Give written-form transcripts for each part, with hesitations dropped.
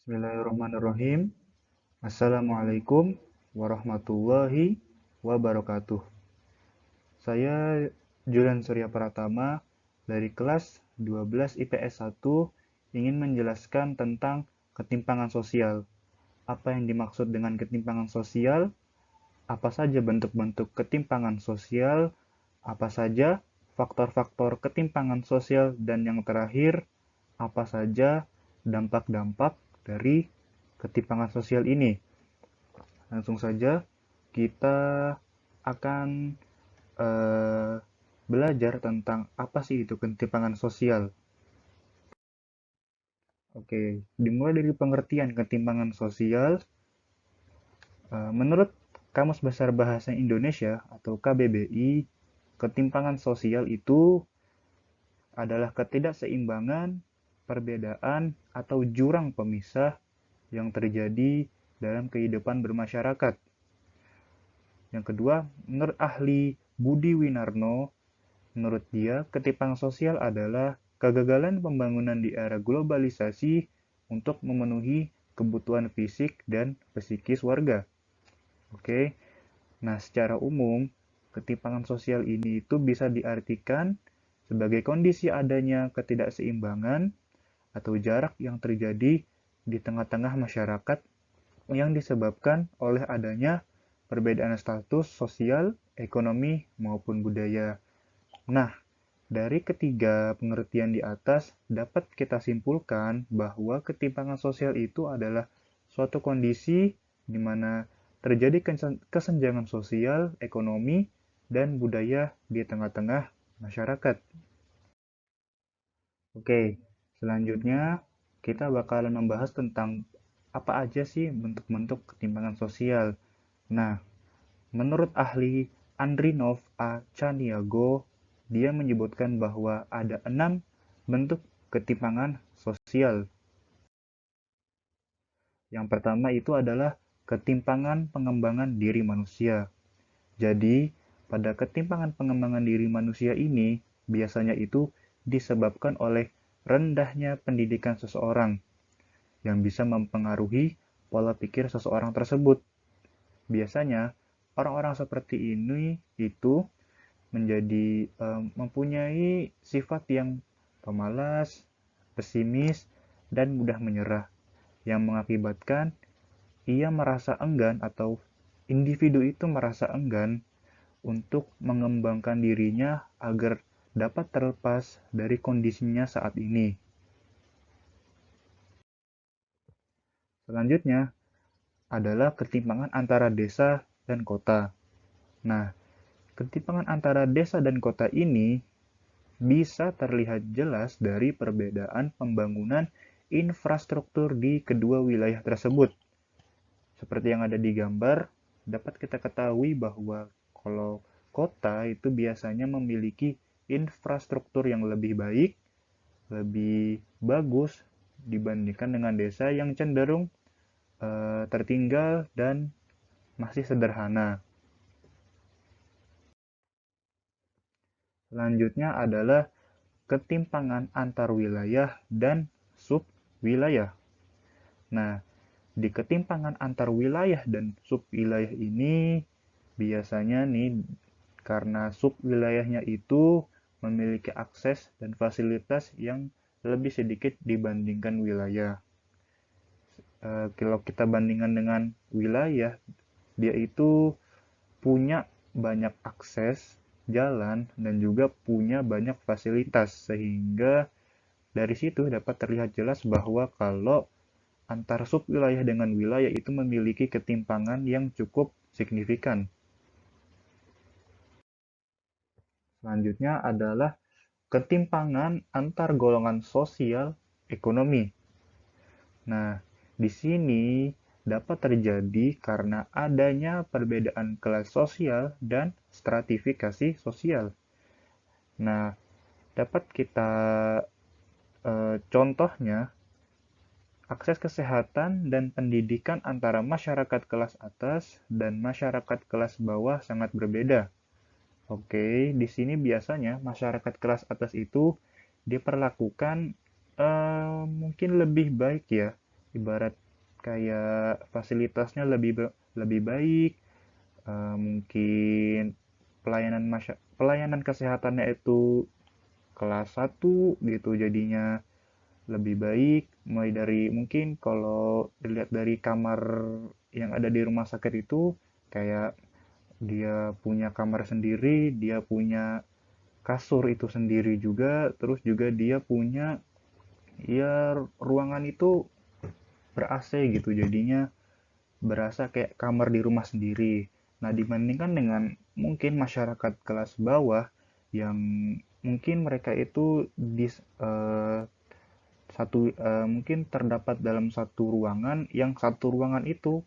Bismillahirrahmanirrahim. Assalamualaikum warahmatullahi wabarakatuh. Saya Julian Surya Pratama dari kelas 12 IPS 1 ingin menjelaskan tentang ketimpangan sosial. Apa yang dimaksud dengan ketimpangan sosial? Apa saja bentuk-bentuk ketimpangan sosial? Apa saja faktor-faktor ketimpangan sosial? Dan yang terakhir, apa saja dampak-dampak dari ketimpangan sosial ini? Langsung saja kita akan eh, belajar tentang apa sih itu ketimpangan sosial. Oke, dimulai dari pengertian ketimpangan sosial. Menurut Kamus Besar Bahasa Indonesia atau KBBI, ketimpangan sosial itu adalah ketidakseimbangan, perbedaan, atau jurang pemisah yang terjadi dalam kehidupan bermasyarakat. Yang kedua, menurut ahli Budi Winarno, menurut dia, ketimpangan sosial adalah kegagalan pembangunan di era globalisasi untuk memenuhi kebutuhan fisik dan psikis warga. Oke, nah secara umum, ketimpangan sosial ini itu bisa diartikan sebagai kondisi adanya ketidakseimbangan atau jarak yang terjadi di tengah-tengah masyarakat yang disebabkan oleh adanya perbedaan status sosial, ekonomi, maupun budaya. Nah, dari ketiga pengertian di atas, dapat kita simpulkan bahwa ketimpangan sosial itu adalah suatu kondisi di mana terjadi kesenjangan sosial, ekonomi, dan budaya di tengah-tengah masyarakat. Oke, selanjutnya kita bakalan membahas tentang apa aja sih bentuk-bentuk ketimpangan sosial. Nah, menurut ahli Andrinov A. Chaniago, dia menyebutkan bahwa ada 6 bentuk ketimpangan sosial. Yang pertama itu adalah ketimpangan pengembangan diri manusia. Jadi, pada ketimpangan pengembangan diri manusia ini, biasanya itu disebabkan oleh rendahnya pendidikan seseorang yang bisa mempengaruhi pola pikir seseorang tersebut. Biasanya, orang-orang seperti ini itu mempunyai sifat yang pemalas, pesimis, dan mudah menyerah, yang mengakibatkan ia merasa enggan atau individu itu merasa enggan untuk mengembangkan dirinya agar dapat terlepas dari kondisinya saat ini. Selanjutnya adalah ketimpangan antara desa dan kota. Nah, ketimpangan antara desa dan kota ini bisa terlihat jelas dari perbedaan pembangunan infrastruktur di kedua wilayah tersebut. Seperti yang ada di gambar, dapat kita ketahui bahwa kalau kota itu biasanya memiliki infrastruktur yang lebih baik, lebih bagus dibandingkan dengan desa yang cenderung tertinggal dan masih sederhana. Selanjutnya adalah ketimpangan antar wilayah dan subwilayah. Nah, di ketimpangan antar wilayah dan subwilayah ini biasanya nih karena subwilayahnya itu memiliki akses dan fasilitas yang lebih sedikit dibandingkan wilayah. Kalau kita bandingkan dengan wilayah, dia itu punya banyak akses jalan dan juga punya banyak fasilitas sehingga dari situ dapat terlihat jelas bahwa kalau antar subwilayah dengan wilayah itu memiliki ketimpangan yang cukup signifikan. Selanjutnya adalah ketimpangan antar golongan sosial ekonomi. Nah, di sini dapat terjadi karena adanya perbedaan kelas sosial dan stratifikasi sosial. Nah, dapat kita contohnya akses kesehatan dan pendidikan antara masyarakat kelas atas dan masyarakat kelas bawah sangat berbeda. Oke, di sini biasanya masyarakat kelas atas itu diperlakukan mungkin lebih baik ya ibarat kayak fasilitasnya lebih baik, mungkin pelayanan kesehatannya itu kelas satu gitu, jadinya lebih baik, mulai dari mungkin kalau dilihat dari kamar yang ada di rumah sakit itu kayak dia punya kamar sendiri, dia punya kasur itu sendiri juga, terus juga dia punya ya ruangan itu ber-AC gitu, jadinya berasa kayak kamar di rumah sendiri. Nah, dibandingkan dengan mungkin masyarakat kelas bawah yang mungkin mereka itu mungkin terdapat dalam satu ruangan, yang satu ruangan itu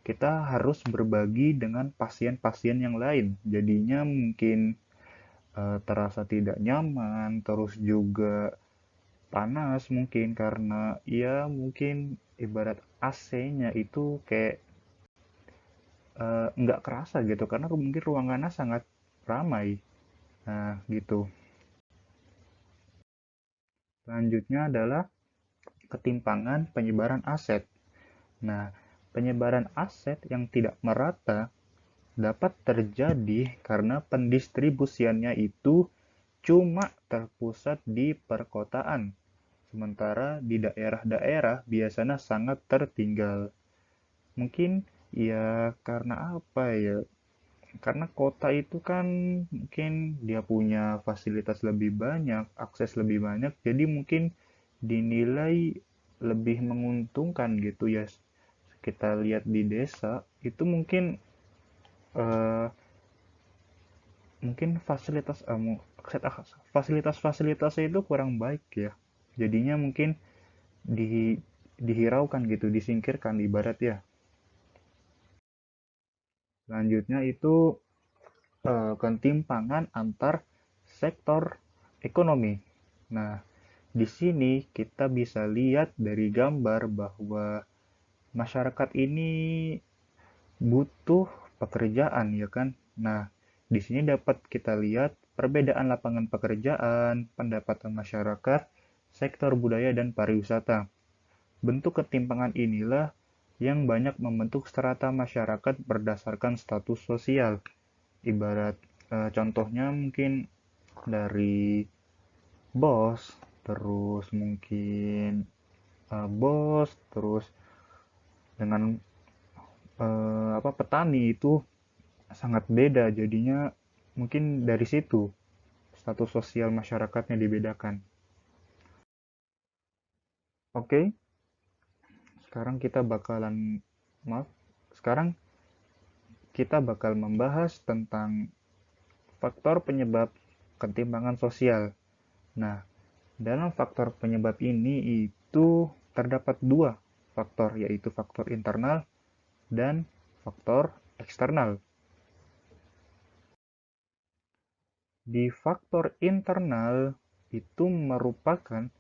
kita harus berbagi dengan pasien-pasien yang lain. Jadinya mungkin terasa tidak nyaman, terus juga panas mungkin karena ya mungkin ibarat AC-nya itu kayak nggak kerasa gitu karena mungkin ruangannya sangat ramai. Nah, gitu. Selanjutnya adalah ketimpangan penyebaran aset. Nah, penyebaran aset yang tidak merata dapat terjadi karena pendistribusiannya itu cuma terpusat di perkotaan, sementara di daerah-daerah biasanya sangat tertinggal. Mungkin ya karena apa ya? Karena kota itu kan mungkin dia punya fasilitas lebih banyak, akses lebih banyak, jadi mungkin dinilai lebih menguntungkan gitu ya. Kita lihat di desa itu eh, mungkin fasilitas-fasilitasnya itu kurang baik ya. Jadinya mungkin di, dihiraukan gitu, disingkirkan ibarat ya. Selanjutnya itu ketimpangan antar sektor ekonomi. Nah, di sini kita bisa lihat dari gambar bahwa masyarakat ini butuh pekerjaan, ya kan? Nah, di sini dapat kita lihat perbedaan lapangan pekerjaan, pendapatan masyarakat, sektor budaya dan pariwisata. Bentuk ketimpangan inilah yang banyak membentuk strata masyarakat berdasarkan status sosial. Ibarat contohnya mungkin dari bos, terus mungkin bos, terus dengan petani itu sangat beda. Jadinya mungkin dari situ status sosial masyarakatnya dibedakan. Oke, sekarang kita bakalan maaf, sekarang kita bakal membahas tentang faktor penyebab ketimpangan sosial. Nah, dalam faktor penyebab ini itu terdapat dua faktor, yaitu faktor internal dan faktor eksternal. Di faktor internal itu merupakan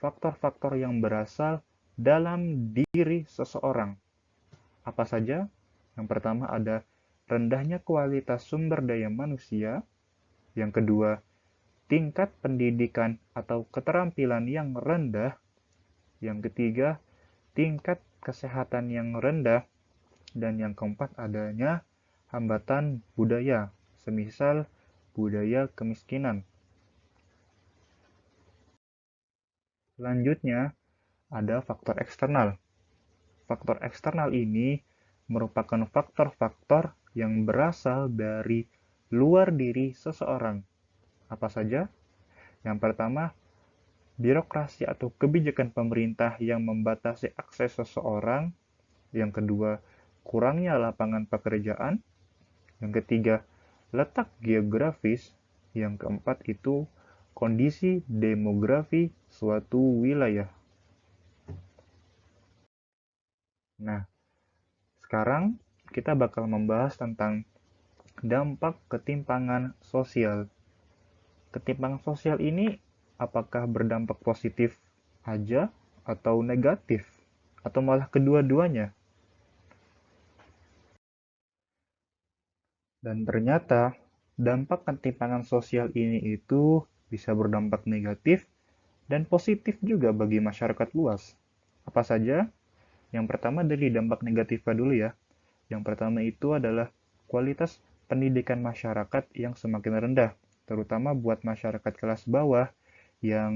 faktor-faktor yang berasal dalam diri seseorang. Apa saja? Yang pertama ada rendahnya kualitas sumber daya manusia. Yang kedua, tingkat pendidikan atau keterampilan yang rendah. Yang ketiga, tingkat kesehatan yang rendah. Dan yang keempat, adanya hambatan budaya, semisal budaya kemiskinan. Selanjutnya, ada faktor eksternal. Faktor eksternal ini merupakan faktor-faktor yang berasal dari luar diri seseorang. Apa saja? Yang pertama, birokrasi atau kebijakan pemerintah yang membatasi akses seseorang. Yang kedua, kurangnya lapangan pekerjaan. Yang ketiga, letak geografis. Yang keempat itu kondisi demografi suatu wilayah. Nah, sekarang kita bakal membahas tentang dampak ketimpangan sosial. Ketimpangan sosial ini apakah berdampak positif aja atau negatif? Atau malah kedua-duanya? Dan ternyata dampak ketimpangan sosial ini itu bisa berdampak negatif dan positif juga bagi masyarakat luas. Apa saja? Yang pertama dari dampak negatifnya dulu ya. Yang pertama itu adalah kualitas pendidikan masyarakat yang semakin rendah, terutama buat masyarakat kelas bawah yang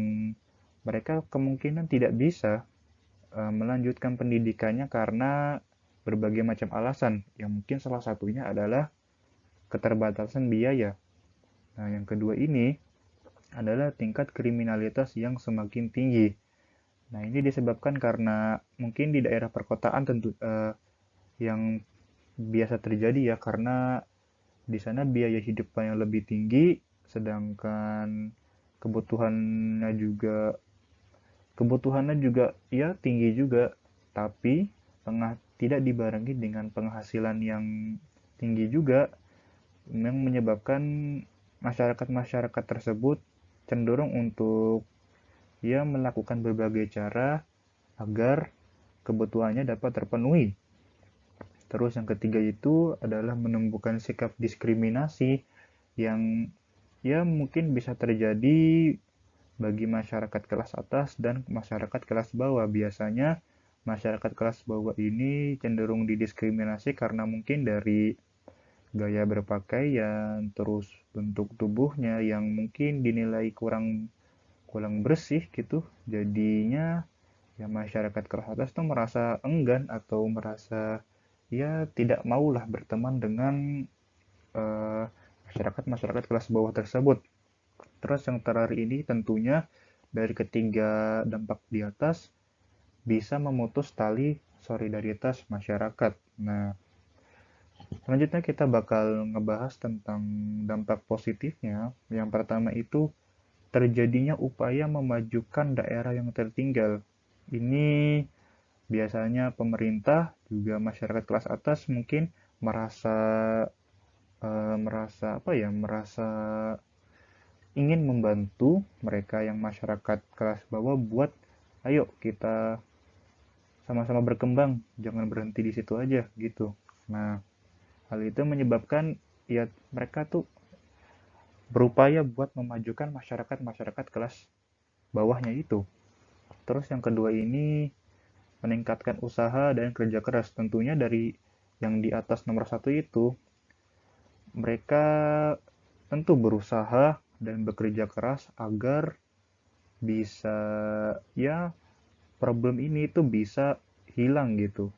mereka kemungkinan tidak bisa melanjutkan pendidikannya karena berbagai macam alasan, yang mungkin salah satunya adalah keterbatasan biaya. Nah, yang kedua ini adalah tingkat kriminalitas yang semakin tinggi. Nah, ini disebabkan karena mungkin di daerah perkotaan yang biasa terjadi ya, karena di sana biaya hidupnya lebih tinggi, sedangkan kebutuhannya juga kebutuhannya juga ya tinggi juga, tapi tidak dibarengi dengan penghasilan yang tinggi juga, yang menyebabkan masyarakat-masyarakat tersebut cenderung untuk ya melakukan berbagai cara agar kebutuhannya dapat terpenuhi. Terus yang ketiga itu adalah menumbuhkan sikap diskriminasi yang ya mungkin bisa terjadi bagi masyarakat kelas atas dan masyarakat kelas bawah. Biasanya masyarakat kelas bawah ini cenderung didiskriminasi karena mungkin dari gaya berpakaian, terus bentuk tubuhnya yang mungkin dinilai kurang kurang bersih gitu. Jadinya ya masyarakat kelas atas tuh merasa enggan atau merasa ya tidak maulah berteman dengan eh, masyarakat-masyarakat kelas bawah tersebut. Terus yang terakhir ini tentunya dari ketiga dampak di atas bisa memutus tali solidaritas masyarakat. Nah, selanjutnya kita bakal ngebahas tentang dampak positifnya. Yang pertama itu terjadinya upaya memajukan daerah yang tertinggal. Ini biasanya pemerintah juga masyarakat kelas atas mungkin merasa merasa apa ya, merasa ingin membantu mereka yang masyarakat kelas bawah buat ayo kita sama-sama berkembang, jangan berhenti di situ aja gitu. Nah, hal itu menyebabkan ya mereka tuh berupaya buat memajukan masyarakat-masyarakat kelas bawahnya itu. Terus yang kedua ini meningkatkan usaha dan kerja keras. Tentunya dari yang di atas nomor satu itu, mereka tentu berusaha dan bekerja keras agar bisa ya problem ini tuh bisa hilang gitu.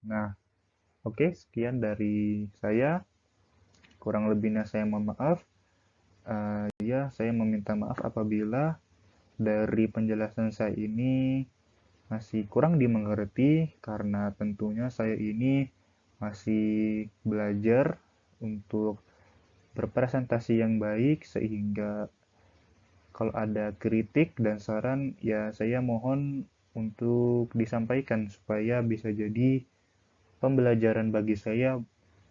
Nah, oke, sekian dari saya. Kurang lebihnya saya mohon maaf. Ya, saya meminta maaf apabila dari penjelasan saya ini masih kurang dimengerti karena tentunya saya ini masih belajar untuk berpresentasi yang baik sehingga kalau ada kritik dan saran ya saya mohon untuk disampaikan supaya bisa jadi pembelajaran bagi saya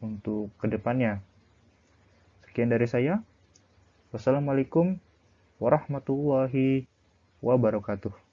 untuk kedepannya. Sekian dari saya. Wassalamualaikum warahmatullahi wabarakatuh.